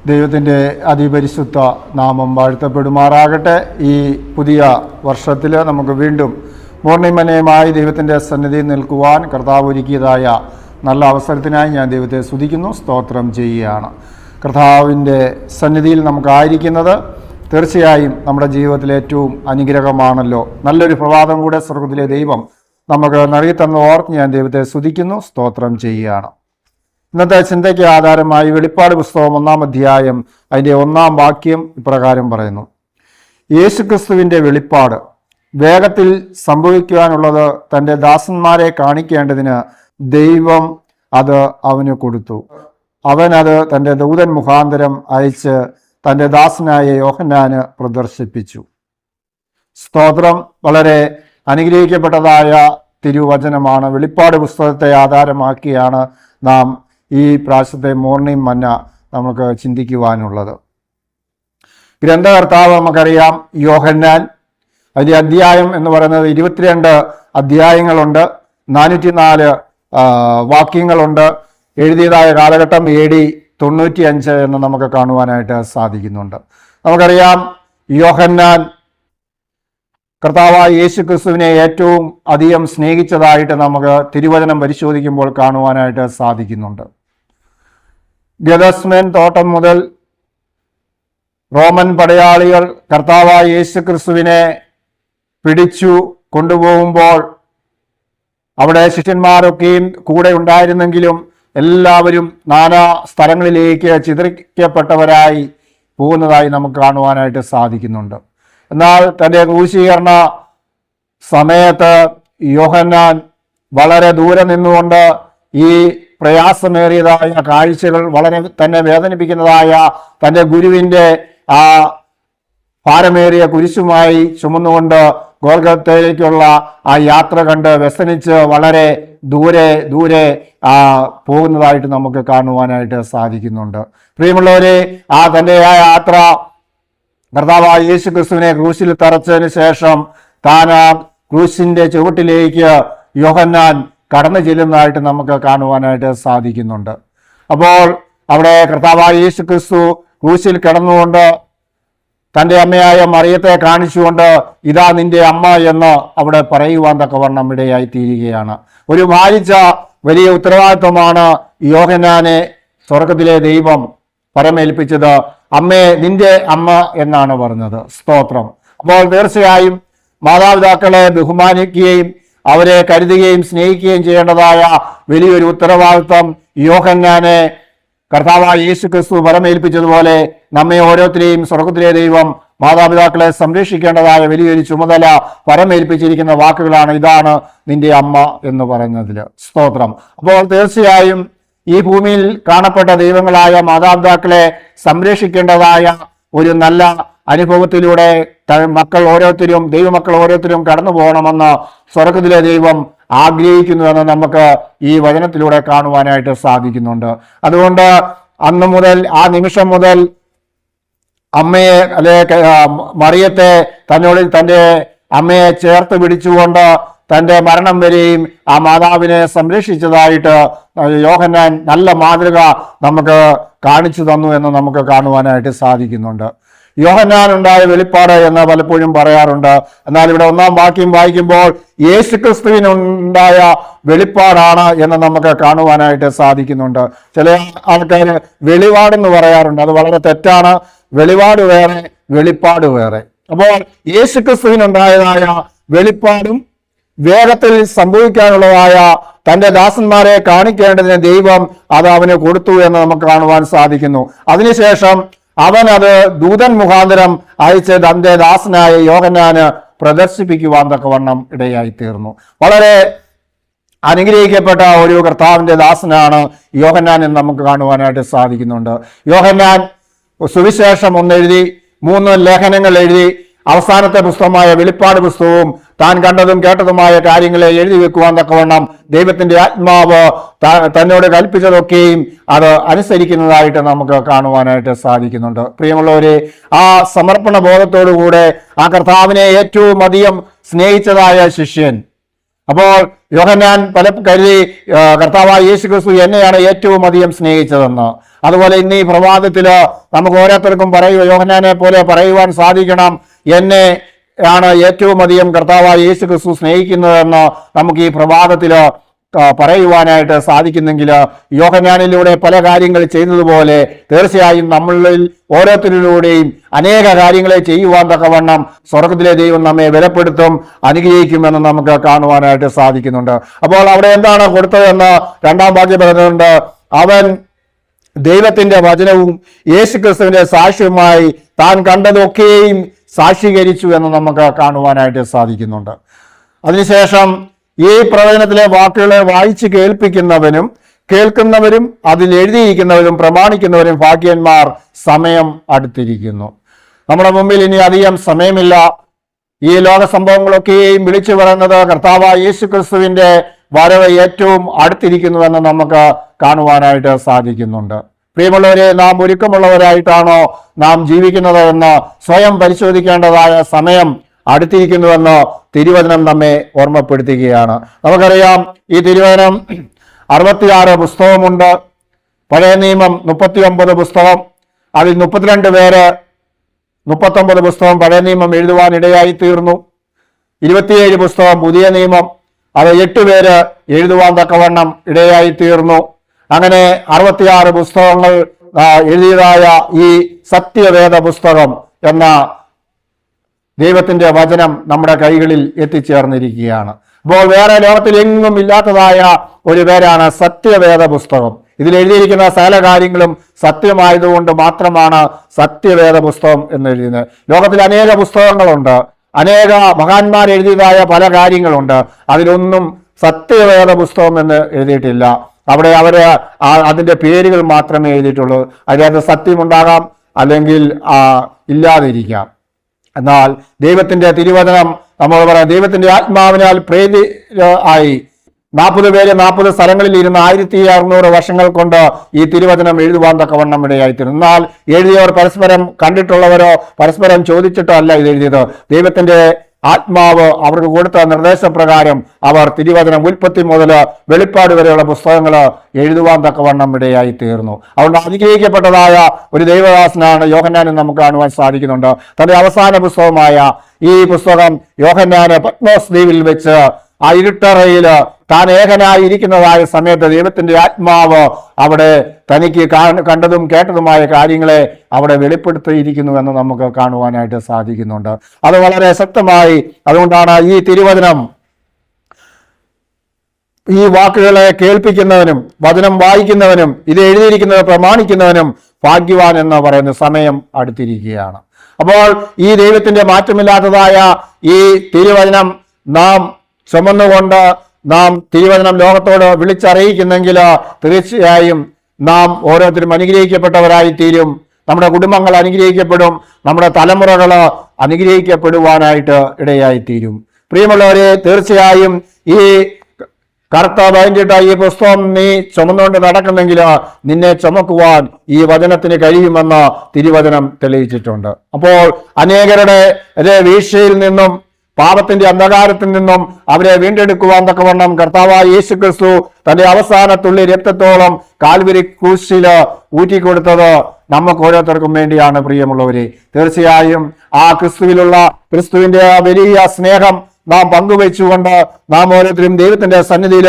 ദൈവത്തിൻ്റെ അതിപരിശുദ്ധ നാമം വാഴ്ത്തപ്പെടുമാറാകട്ടെ. ഈ പുതിയ വർഷത്തിൽ നമുക്ക് വീണ്ടും പൂർണ്ണിമനയുമായി ദൈവത്തിൻ്റെ സന്നിധിയിൽ നിൽക്കുവാൻ കർത്താവ് ഒരുക്കിയതായ നല്ല അവസരത്തിനായി ഞാൻ ദൈവത്തെ സ്തുതിക്കുന്നു, സ്തോത്രം ചെയ്യുകയാണ്. കർത്താവിൻ്റെ സന്നിധിയിൽ നമുക്കായിരിക്കുന്നത് തീർച്ചയായും നമ്മുടെ ജീവിതത്തിലെ ഏറ്റവും അനുഗ്രഹമാണല്ലോ. നല്ലൊരു പ്രഭാതം കൂടെ സ്വർഗ്ഗത്തിലെ ദൈവം നമുക്ക് നൽകി തന്ന ഓർത്ത് ഞാൻ ദൈവത്തെ സ്തുതിക്കുന്നു, സ്തോത്രം ചെയ്യുകയാണ്. ഇന്നത്തെ ചിന്തയ്ക്ക് ആധാരമായി വെളിപ്പാട് പുസ്തകം 1-ാം അധ്യായം അതിൻ്റെ 1-ാം വാക്യം ഇപ്രകാരം പറയുന്നു: യേശുക്രിസ്തുവിൻ്റെ വെളിപ്പാട് വേഗത്തിൽ സംഭവിക്കുവാനുള്ളത് തൻ്റെ ദാസന്മാരെ കാണിക്കേണ്ടതിന് ദൈവം അത് അവന് കൊടുത്തു. അവൻ അത് തൻ്റെ ദൂതൻ മുഖാന്തരം അയച്ച് തൻ്റെ ദാസനായ യോഹന്നാന് പ്രദർശിപ്പിച്ചു. സ്തോത്രം. വളരെ അനുഗ്രഹിക്കപ്പെട്ടതായ തിരുവചനമാണ്. വെളിപ്പാട് പുസ്തകത്തെ ആധാരമാക്കിയാണ് നാം ഈ പ്രാവശ്യത്തെ മോർണിംഗ് മന്ന നമുക്ക് ചിന്തിക്കുവാനുള്ളത്. ഗ്രന്ഥകർത്താവ് നമുക്കറിയാം യോഹന്നാൻ. അതിൻ്റെ അധ്യായം എന്ന് പറയുന്നത് 22 അധ്യായങ്ങളുണ്ട്, 404 വാക്യങ്ങളുണ്ട്. എഴുതിയതായ കാലഘട്ടം AD 95 എന്ന് നമുക്ക് കാണുവാനായിട്ട് സാധിക്കുന്നുണ്ട്. നമുക്കറിയാം യോഹന്നാൻ കർത്താവായ യേശു ക്രിസ്തുവിനെ ഏറ്റവും അധികം സ്നേഹിച്ചതായിട്ട് നമുക്ക് തിരുവചനം പരിശോധിക്കുമ്പോൾ കാണുവാനായിട്ട് സാധിക്കുന്നുണ്ട്. ഗെദസ്മേൻ തോട്ടം മുതൽ റോമൻ പടയാളികൾ കർത്താവായ യേശു ക്രിസ്തുവിനെ പിടിച്ചു കൊണ്ടുപോകുമ്പോൾ അവിടെ ശിഷ്യന്മാരൊക്കെയും കൂടെ ഉണ്ടായിരുന്നെങ്കിലും എല്ലാവരും നാനാ സ്ഥലങ്ങളിലേക്ക് ചിതറിക്കപ്പെട്ടവരായി പോകുന്നതായി നമുക്ക് കാണുവാനായിട്ട് സാധിക്കുന്നുണ്ട്. എന്നാൽ തൻ്റെ ക്രൂശീകരണ സമയത്ത് യോഹന്നാൻ വളരെ ദൂരെ നിന്നുകൊണ്ട് ഈ പ്രയാസമേറിയതായ കാഴ്ചകൾ, വളരെ തന്നെ വേദനിപ്പിക്കുന്നതായ തൻ്റെ ഗുരുവിൻ്റെ ആ ഭാരമേറിയ കുരിശുമായി ചുമന്നുകൊണ്ട് ഗോൽഗോഥയിലേക്കുള്ള ആ യാത്ര കണ്ട് വ്യസനിച്ച് വളരെ ദൂരെ പോകുന്നതായിട്ട് നമുക്ക് കാണുവാനായിട്ട് സാധിക്കുന്നുണ്ട്. പ്രിയമുള്ളവരെ, തൻ്റെ ആ യാത്ര കർത്താവായ യേശു ക്രിസ്തുവിനെ ക്രൂശിൽ തറച്ചതിന് ശേഷം താൻ ആ ക്രൂശിന്റെ ചുവട്ടിലേക്ക് യോഹന്നാൻ കടന്നു ചെല്ലുന്നതായിട്ട് നമുക്ക് കാണുവാനായിട്ട് സാധിക്കുന്നുണ്ട്. അപ്പോൾ അവിടെ കർത്താവായ യേശു ക്രിസ്തു ക്രൂശിൽ കിടന്നുകൊണ്ട് തൻ്റെ അമ്മയായ മറിയത്തെ കാണിച്ചുകൊണ്ട് ഇതാ നിന്റെ അമ്മ എന്ന് അവിടെ പറയുവാൻ തക്കവണ്ണം ഇടയായി തീരുകയാണ്. ഒരു ഭാരിച്ച വലിയ ഉത്തരവാദിത്വമാണ് യോഹന്നാനെ സ്വർഗത്തിലെ ദൈവം പരമേൽപ്പിച്ചത്. അമ്മേ, നിന്റെ അമ്മ എന്നാണ് പറഞ്ഞത്. സ്തോത്രം. അപ്പോൾ തീർച്ചയായും മാതാപിതാക്കളെ ബഹുമാനിക്കുകയും അവരെ കരുതുകയും സ്നേഹിക്കുകയും ചെയ്യേണ്ടതായ വലിയൊരു ഉത്തരവാദിത്വം യോഹന്നാനെ കർത്താവായ യേശു ക്രിസ്തു പരമേൽപ്പിച്ചതുപോലെ നമ്മെ ഓരോരുത്തരെയും സ്വർഗത്തിലെ ദൈവം മാതാപിതാക്കളെ സംരക്ഷിക്കേണ്ടതായ വലിയൊരു ചുമതല പരമേൽപ്പിച്ചിരിക്കുന്ന വാക്കുകളാണ് ഇതാണ് നിന്റെ അമ്മ എന്ന് പറയുന്നതിൽ. സ്തോത്രം. അപ്പോൾ തീർച്ചയായും ഈ ഭൂമിയിൽ കാണപ്പെട്ട ദൈവങ്ങളായ മാതാപിതാക്കളെ സംരക്ഷിക്കേണ്ടതായ ഒരു നല്ല അനുഭവത്തിലൂടെ ദൈവമക്കൾ ഓരോരുത്തരും കടന്നു പോകണമെന്ന് സ്വർഗത്തിലെ ദൈവം ആഗ്രഹിക്കുന്നുവെന്ന് നമുക്ക് ഈ വചനത്തിലൂടെ കാണുവാനായിട്ട് സാധിക്കുന്നുണ്ട്. അതുകൊണ്ട് അന്ന് മുതൽ, ആ നിമിഷം മുതൽ അമ്മയെ മറിയത്തെ തൻ്റെ അമ്മയെ ചേർത്ത് പിടിച്ചുകൊണ്ട് തൻ്റെ മരണം വരെയും ആ മാതാവിനെ സംരക്ഷിച്ചതായിട്ട് യോഹന്നാൻ നല്ല മാതൃക നമുക്ക് കാണിച്ചു തന്നു എന്ന് നമുക്ക് കാണുവാനായിട്ട് സാധിക്കുന്നുണ്ട്. യോഹന്നാൻ ഉണ്ടായ വെളിപ്പാട് എന്ന് പലപ്പോഴും പറയാറുണ്ട്. എന്നാൽ ഇവിടെ 1-ാം വാക്യം വായിക്കുമ്പോൾ യേശുക്രിസ്തുവിനുണ്ടായ വെളിപ്പാടാണ് എന്ന് നമുക്ക് കാണുവാനായിട്ട് സാധിക്കുന്നുണ്ട്. ചില ആൾക്കാർ വെളിപാടെന്ന് പറയാറുണ്ട്. അത് വളരെ തെറ്റാണ്. വെളിപാട് വേറെ, വെളിപ്പാട് വേറെ. അപ്പോൾ യേശുക്രിസ്തുവിനുണ്ടായതായ വെളിപ്പാടും വേഗത്തിൽ സംഭവിക്കാനുള്ളതായ തൻ്റെ ദാസന്മാരെ കാണിക്കേണ്ടതിന് ദൈവം അത് അവന് കൊടുത്തു എന്ന് നമുക്ക് കാണുവാൻ സാധിക്കുന്നു. അതിനുശേഷം അവൻ അത് ദൂതൻ മുഖാന്തരം അയച്ച് തൻ്റെ ദാസനായ യോഹന്നാന് പ്രദർശിപ്പിക്കുവാൻ തക്കവണ്ണം ഇടയായി തീർന്നു. വളരെ അനുഗ്രഹിക്കപ്പെട്ട ഒരു കർത്താവിൻ്റെ ദാസനാണ് യോഹന്നാൻ എന്ന് നമുക്ക് കാണുവാനായിട്ട് സാധിക്കുന്നുണ്ട്. യോഹന്നാൻ സുവിശേഷം 1 എഴുതി, 3 ലേഖനങ്ങൾ എഴുതി, അവസാനത്തെ പുസ്തകമായ വെളിപ്പാട് പുസ്തകവും താൻ കണ്ടതും കേട്ടതുമായ കാര്യങ്ങളെ എഴുതി വെക്കുവാൻ തക്കവണ്ണം ദൈവത്തിന്റെ ആത്മാവ് തന്നോട് കൽപ്പിച്ചതൊക്കെയും അത് അനുസരിക്കുന്നതായിട്ട് നമുക്ക് കാണുവാനായിട്ട് സാധിക്കുന്നുണ്ട്. പ്രിയമുള്ളവരെ, ആ സമർപ്പണ ബോധത്തോടുകൂടെ ആ കർത്താവിനെ ഏറ്റവും അധികം സ്നേഹിച്ചതായ ശിഷ്യൻ അപ്പോൾ യോഹന്നാൻ കരുതി കർത്താവായ യേശു ക്രിസ്തു എന്നെയാണ് ഏറ്റവും അധികം സ്നേഹിച്ചതെന്ന്. അതുപോലെ ഇന്ന് ഈ പ്രഭാതത്തില് നമുക്ക് ഓരോരുത്തർക്കും യോഹന്നാനെ പോലെ പറയുവാൻ സാധിക്കണം, എന്നെ ആണ് ഏറ്റവും അധികം കർത്താവായ യേശു ക്രിസ്തു സ്നേഹിക്കുന്നതെന്ന് നമുക്ക് ഈ പ്രഭാതത്തില് പറയുവാനായിട്ട് സാധിക്കുന്നെങ്കിൽ യോഹന്നാനിലൂടെ പല കാര്യങ്ങൾ ചെയ്തതുപോലെ തീർച്ചയായും നമ്മളിൽ ഓരോരുത്തരിലൂടെയും അനേക കാര്യങ്ങളെ ചെയ്യുവാൻ തക്കവണ്ണം സ്വർഗത്തിലെ ദൈവം നമ്മെ ബലപ്പെടുത്തും, അനുഗ്രഹിക്കുമെന്ന് നമുക്ക് കാണുവാനായിട്ട് സാധിക്കുന്നുണ്ട്. അപ്പോൾ അവിടെ എന്താണ് കൊടുത്തതെന്ന് 2-ാം വാക്യം പറയുന്നുണ്ട്, അവൻ ദൈവത്തിന്റെ വചനവും യേശുക്രിസ്തുവിന്റെ സാക്ഷ്യവുമായി താൻ കണ്ടതൊക്കെയും സാക്ഷീകരിച്ചു എന്ന് നമുക്ക് കാണുവാനായിട്ട് സാധിക്കുന്നുണ്ട്. അതിനുശേഷം ഈ പ്രവചനത്തിലെ വാക്കുകളെ വായിച്ച് കേൾക്കുന്നവരും അതിൽ എഴുതിയിരിക്കുന്നവരും പ്രമാണിക്കുന്നവരും ഭാഗ്യന്മാർ, സമയം അടുത്തിരിക്കുന്നു. നമ്മുടെ മുമ്പിൽ ഇനി അധികം സമയമില്ല. ഈ ലോക സംഭവങ്ങളൊക്കെയും വിളിച്ചു പറയുന്നത് കർത്താവായ യേശു ക്രിസ്തുവിന്റെ വരവ് ഏറ്റവും അടുത്തിരിക്കുന്നുവെന്ന് നമുക്ക് കാണുവാനായിട്ട് സാധിക്കുന്നുണ്ട്. പ്രിയമുള്ളവരെ, നാം ഒരുക്കമുള്ളവരായിട്ടാണോ നാം ജീവിക്കുന്നത് എന്ന് സ്വയം പരിശോധിക്കേണ്ടതായ സമയം അടുത്തിരിക്കുന്നുവെന്ന് തിരുവചനം നമ്മെ ഓർമ്മപ്പെടുത്തുകയാണ്. നമുക്കറിയാം, ഈ തിരുവചനം 66 പുസ്തകമുണ്ട്. പഴയ നിയമം 39 പുസ്തകം, അതിൽ 32 പേര് 39 പുസ്തകം പഴയ നിയമം എഴുതുവാൻ ഇടയായി തീർന്നു. 27 പുസ്തകം പുതിയ നിയമം, അത് 8 പേര് എഴുതുവാൻ തക്കവണ്ണം ഇടയായി തീർന്നു. അങ്ങനെ 66 പുസ്തകങ്ങൾ എഴുതിയതായ ഈ സത്യവേദ പുസ്തകം എന്ന ദൈവത്തിന്റെ വചനം നമ്മുടെ കൈകളിൽ എത്തിച്ചേർന്നിരിക്കുകയാണ്. അപ്പോൾ വേറെ ലോകത്തിൽ എങ്ങും ഇല്ലാത്തതായ ഒരു പേരാണ് സത്യവേദ പുസ്തകം. ഇതിൽ എഴുതിയിരിക്കുന്ന സകല കാര്യങ്ങളും സത്യമായതുകൊണ്ട് മാത്രമാണ് സത്യവേദ പുസ്തകം എന്ന് എഴുതുന്നത്. ലോകത്തിൽ അനേക പുസ്തകങ്ങളുണ്ട്, അനേക മഹാന്മാർ എഴുതിയതായ പല കാര്യങ്ങളുണ്ട്. അതിലൊന്നും സത്യവേദ പുസ്തകം എന്ന് എഴുതിയിട്ടില്ല. അവിടെ അതിന്റെ പേരുകൾ മാത്രമേ എഴുതിയിട്ടുള്ളൂ. അതിനകത്ത് സത്യമുണ്ടാകാം, അല്ലെങ്കിൽ ഇല്ലാതിരിക്കാം. എന്നാൽ ദൈവത്തിന്റെ തിരുവചനം നമ്മൾ പറയാം, ദൈവത്തിന്റെ ആത്മാവിനാൽ പ്രേരി ആയി 40 പേര് 40 സ്ഥലങ്ങളിൽ ഇരുന്ന് 1600 വർഷങ്ങൾ കൊണ്ട് ഈ തിരുവചനം എഴുതുവാൻ തക്കവണ്ണം ഇടയായിത്തീരുന്നു. എന്നാൽ എഴുതിയവർ പരസ്പരം കണ്ടിട്ടുള്ളവരോ പരസ്പരം ചോദിച്ചിട്ടോ അല്ല ഇത് എഴുതിയത്. ദൈവത്തിന്റെ ആത്മാവ് അവർക്ക് കൊടുത്ത നിർദ്ദേശപ്രകാരം അവർ തിരുവചനം ഉൽപ്പത്തി മുതൽ വെളിപ്പാട് വരെയുള്ള പുസ്തകങ്ങൾ എഴുതുവാൻ തക്കവണ്ണം ഇടയായി തീർന്നു. അതുകൊണ്ട് അനുഗ്രഹിക്കപ്പെട്ടതായ ഒരു ദൈവദാസനാണ് യോഹന്നാനെ നമുക്ക് കാണുവാൻ സാധിക്കുന്നുണ്ട്. തന്റെ അവസാന പുസ്തകമായ ഈ പുസ്തകം യോഹന്നാന് പത്മോസ് ദ്വീപിൽ വെച്ച് ആ ഇരുട്ടറയിൽ താൻ ഏകനായി ഇരിക്കുന്നതായ സമയത്ത് ദൈവത്തിന്റെ ആത്മാവ് അവിടെ തനിക്ക് കണ്ടതും കേട്ടതുമായ കാര്യങ്ങളെ അവിടെ വെളിപ്പെടുത്തിയിരിക്കുന്നുവെന്ന് നമുക്ക് കാണുവാനായിട്ട് സാധിക്കുന്നുണ്ട്. അത് വളരെ ശക്തമായി. അതുകൊണ്ടാണ് ഈ തിരുവചനം ഈ വാക്കുകളെ കേൾപ്പിക്കുന്നവനും വചനം വായിക്കുന്നവനും ഇത് എഴുതിയിരിക്കുന്നത് പ്രമാണിക്കുന്നവനും ഭാഗ്യവാൻ എന്ന് പറയുന്ന സമയം അടുത്തിരിക്കുകയാണ്. അപ്പോൾ ഈ ദൈവത്തിന്റെ മാറ്റമില്ലാത്തതായ ഈ തിരുവചനം നാം ചുമന്നുകൊണ്ട് നാം തിരുവചനം ലോകത്തോട് വിളിച്ചറിയിക്കുന്നെങ്കിൽ തീർച്ചയായും നാം ഓരോരുത്തരും അനുഗ്രഹിക്കപ്പെട്ടവരായി തീരും. നമ്മുടെ കുടുംബങ്ങൾ അനുഗ്രഹിക്കപ്പെടും, നമ്മുടെ തലമുറകൾ അനുഗ്രഹിക്കപ്പെടുവാനായിട്ട് ഇടയായി തീരും. പ്രിയമുള്ളവരെ, തീർച്ചയായും ഈ കറുത്ത ബൈൻഡിട്ട ഈ പുസ്തകം നീ ചുമന്നുകൊണ്ട് നടക്കുന്നെങ്കിൽ നിന്നെ ചുമക്കുവാൻ ഈ വചനത്തിന് കഴിയുമെന്ന് തിരുവചനം തെളിയിച്ചിട്ടുണ്ട്. അപ്പോൾ അനേകരുടെ വീഴ്ചയിൽ നിന്നും പാപത്തിന്റെ അന്ധകാരത്തിൽ നിന്നും അവരെ വീണ്ടെടുക്കുവാൻ തക്കവണ്ണം കർത്താവായ യേശു ക്രിസ്തു തന്റെ അവസാനത്തുള്ളി രക്തത്തോളം കാൽവരി ക്രൂശില് ഊറ്റിക്കൊടുത്തത് നമുക്ക് ഓരോരുത്തർക്കും വേണ്ടിയാണ്. പ്രിയമുള്ളവരെ, തീർച്ചയായും ആ ക്രിസ്തുവിന്റെ വലിയ സ്നേഹം നാം പങ്കുവെച്ചുകൊണ്ട് നാം ഓരോരുത്തരും ദൈവത്തിന്റെ സന്നിധിയിൽ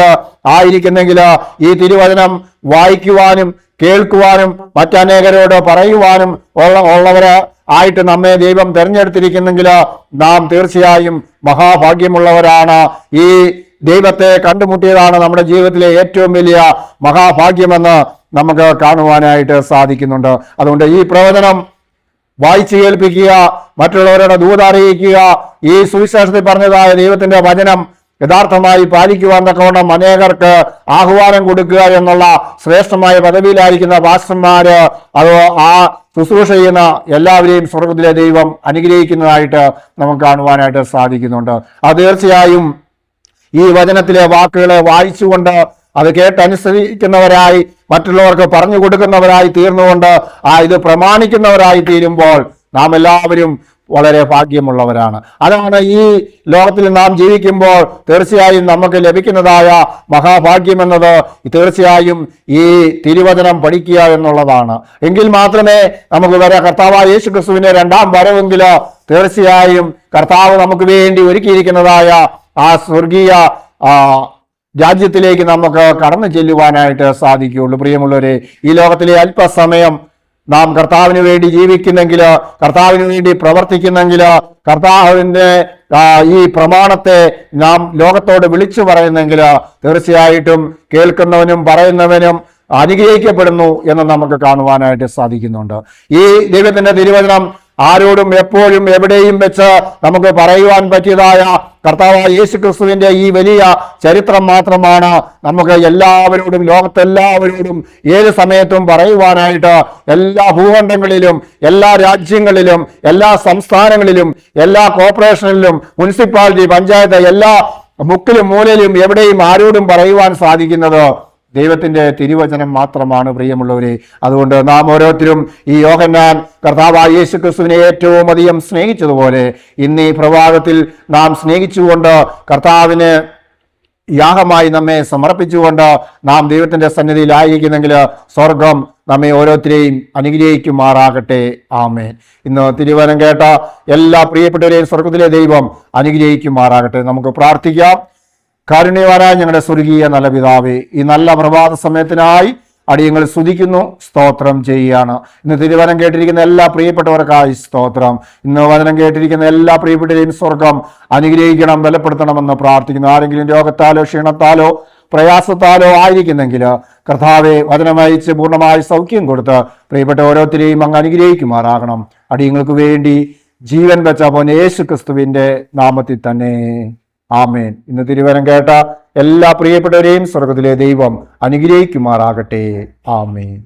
ആയിരിക്കുന്നെങ്കിൽ ഈ തിരുവചനം വായിക്കുവാനും കേൾക്കുവാനും മറ്റനേകരോട് പറയുവാനും ഉള്ളവര് ആയിട്ട് നമ്മെ ദൈവം തെരഞ്ഞെടുത്തിരിക്കുന്നെങ്കിൽ നാം തീർച്ചയായും മഹാഭാഗ്യമുള്ളവരാണ്. ഈ ദൈവത്തെ കണ്ടുമുട്ടിയതാണ് നമ്മുടെ ജീവിതത്തിലെ ഏറ്റവും വലിയ മഹാഭാഗ്യമെന്ന് നമുക്ക് കാണുവാനായിട്ട് സാധിക്കുന്നുണ്ട്. അതുകൊണ്ട് ഈ പ്രവചനം വായിച്ചു കേൾപ്പിക്കുക, മറ്റുള്ളവരുടെ ദൂതറിയിക്കുക, ഈ സുവിശേഷത്തിൽ പറഞ്ഞതായ ദൈവത്തിന്റെ വചനം യഥാർത്ഥമായി പാലിക്കുവാൻ തക്കവണ്ണം അനേകർക്ക് ആഹ്വാനം കൊടുക്കുക എന്നുള്ള ശ്രേഷ്ഠമായ പദവിയിലായിരിക്കുന്ന പാസ്റ്റർമാര് അത് ആ ശുശ്രൂഷ ചെയ്യുന്ന എല്ലാവരെയും സ്വർഗത്തിലെ ദൈവം അനുഗ്രഹിക്കുന്നതായിട്ട് നമുക്ക് കാണുവാനായിട്ട് സാധിക്കുന്നുണ്ട്. അത് തീർച്ചയായും ഈ വചനത്തിലെ വാക്കുകളെ വായിച്ചുകൊണ്ട് അത് കേട്ടനുസരിക്കുന്നവരായി മറ്റുള്ളവർക്ക് പറഞ്ഞു കൊടുക്കുന്നവരായി തീർന്നുകൊണ്ട് ഇത് പ്രമാണിക്കുന്നവരായി തീരുമ്പോൾ നാം എല്ലാവരും വളരെ ഭാഗ്യമുള്ളവരാണ്. അതാണ് ഈ ലോകത്തിൽ നാം ജീവിക്കുമ്പോൾ തീർച്ചയായും നമുക്ക് ലഭിക്കുന്നതായ മഹാഭാഗ്യം എന്നത് തീർച്ചയായും ഈ തിരുവചനം പഠിക്കുക എന്നുള്ളതാണ്. എങ്കിൽ മാത്രമേ നമുക്ക് കർത്താവായ യേശു ക്രിസ്തുവിന്റെ രണ്ടാം വരവെങ്കിലോ തീർച്ചയായും കർത്താവ് നമുക്ക് വേണ്ടി ഒരുക്കിയിരിക്കുന്നതായ ആ സ്വർഗീയ രാജ്യത്തിലേക്ക് നമുക്ക് കടന്നു ചെല്ലുവാനായിട്ട് സാധിക്കുകയുള്ളൂ. പ്രിയമുള്ളവരെ, ഈ ലോകത്തിലെ അല്പസമയം നാം കർത്താവിന് വേണ്ടി ജീവിക്കുന്നെങ്കിൽ, കർത്താവിന് വേണ്ടി പ്രവർത്തിക്കുന്നെങ്കിൽ, കർത്താവിന്റെ ഈ പ്രമാണത്തെ നാം ലോകത്തോട് വിളിച്ചു പറയുന്നെങ്കിൽ തീർച്ചയായിട്ടും കേൾക്കുന്നവനും പറയുന്നവനും അനുഗ്രഹിക്കപ്പെടുന്നു എന്ന് നമുക്ക് കാണുവാനായിട്ട് സാധിക്കുന്നുണ്ട്. ഈ ദൈവത്തിന്റെ തിരുവചനം ആരോടും എപ്പോഴും എവിടെയും വെച്ച് നമുക്ക് പറയുവാൻ പറ്റിയതായ കർത്താവായ യേശു ക്രിസ്തുവിന്റെ ഈ വലിയ ചരിത്രം മാത്രമാണ് നമുക്ക് എല്ലാവരോടും, ലോകത്തെല്ലാവരോടും ഏത് സമയത്തും പറയുവാനായിട്ട് എല്ലാ ഭൂഖണ്ഡങ്ങളിലും, എല്ലാ രാജ്യങ്ങളിലും, എല്ലാ സംസ്ഥാനങ്ങളിലും, എല്ലാ കോർപ്പറേഷനിലും, മുനിസിപ്പാലിറ്റി, പഞ്ചായത്ത്, എല്ലാ മുക്കിലും മൂലയിലും എവിടെയും ആരോടും പറയുവാൻ സാധിക്കുന്നത് ദൈവത്തിന്റെ തിരുവചനം മാത്രമാണ്. പ്രിയമുള്ളവരെ, അതുകൊണ്ട് നാം ഓരോരുത്തരും ഈ യോഹന്നാൻ കർത്താവായ യേശു ക്രിസ്തുവിനെ ഏറ്റവും അധികം സ്നേഹിച്ചതുപോലെ ഇന്ന് ഈ പ്രഭാതത്തിൽ നാം സ്നേഹിച്ചുകൊണ്ട് കർത്താവിന് യാഗമായി നമ്മെ സമർപ്പിച്ചുകൊണ്ട് നാം ദൈവത്തിന്റെ സന്നിധിയിലായിരിക്കുന്നെങ്കിൽ സ്വർഗം നമ്മെ ഓരോരുത്തരെയും അനുഗ്രഹിക്കുമാറാകട്ടെ. ആമേൻ. ഇന്ന് തിരുവചനം കേട്ട എല്ലാ പ്രിയപ്പെട്ടവരെയും സ്വർഗത്തിലെ ദൈവം അനുഗ്രഹിക്കുമാറാകട്ടെ. നമുക്ക് പ്രാർത്ഥിക്കാം. കാരുണ്യവാനായ ഞങ്ങളുടെ സ്വർഗീയ നല്ല പിതാവേ, ഈ നല്ല പ്രഭാത സമയത്തിനായി അടിയങ്ങൾ സ്തുതിക്കുന്നു, സ്തോത്രം ചെയ്യുകയാണ്. ഇന്ന് തിരുവചനം കേട്ടിരിക്കുന്ന എല്ലാ പ്രിയപ്പെട്ടവർക്കായി സ്തോത്രം. ഇന്ന് വചനം കേട്ടിരിക്കുന്ന എല്ലാ പ്രിയപ്പെട്ടവരെയും സ്വർഗം അനുഗ്രഹിക്കണം, ബലപ്പെടുത്തണമെന്ന് പ്രാർത്ഥിക്കുന്നു. ആരെങ്കിലും രോഗത്താലോ ക്ഷീണത്താലോ പ്രയാസത്താലോ ആയിരിക്കുന്നെങ്കിൽ കർത്താവെ വചനമയച്ച് പൂർണ്ണമായി സൗഖ്യം കൊടുത്ത് പ്രിയപ്പെട്ട ഓരോരുത്തരെയും അങ്ങ് അനുഗ്രഹിക്കുമാറാകണം. അടിയങ്ങൾക്ക് വേണ്ടി ജീവൻ വെച്ച പോൻ യേശു ക്രിസ്തുവിന്റെ നാമത്തിൽ തന്നെ. ആമേൻ. ഇന്ന് തിരുവചനം കേട്ട എല്ലാ പ്രിയപ്പെട്ടവരെയും സ്വർഗത്തിലെ ദൈവം അനുഗ്രഹിക്കുമാറാകട്ടെ. ആമേൻ.